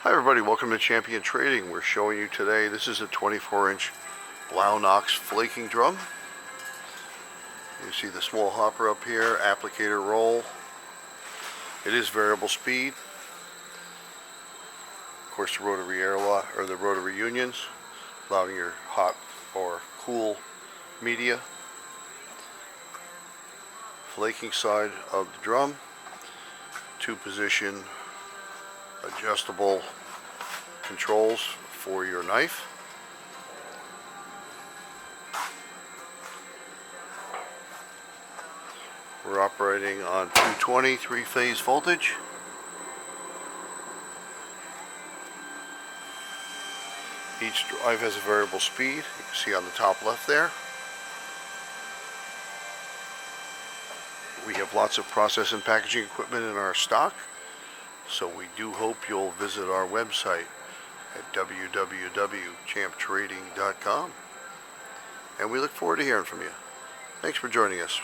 Hi everybody, welcome to Champion Trading. We're showing you today, this is a 24-inch Buflovac flaking drum. You see the small hopper up here, applicator roll. It is variable speed. Of course, the rotary airlock or the rotary unions, allowing your hot or cool media. Flaking side of the drum, 2-position adjustable controls for your knife. We're operating on 220 3-phase voltage. Each drive has a variable speed. You can see on the top left there. We have lots of process and packaging equipment in our stock, so we do hope you'll visit our website at www.champtrading.com, and we look forward to hearing from you. Thanks for joining us.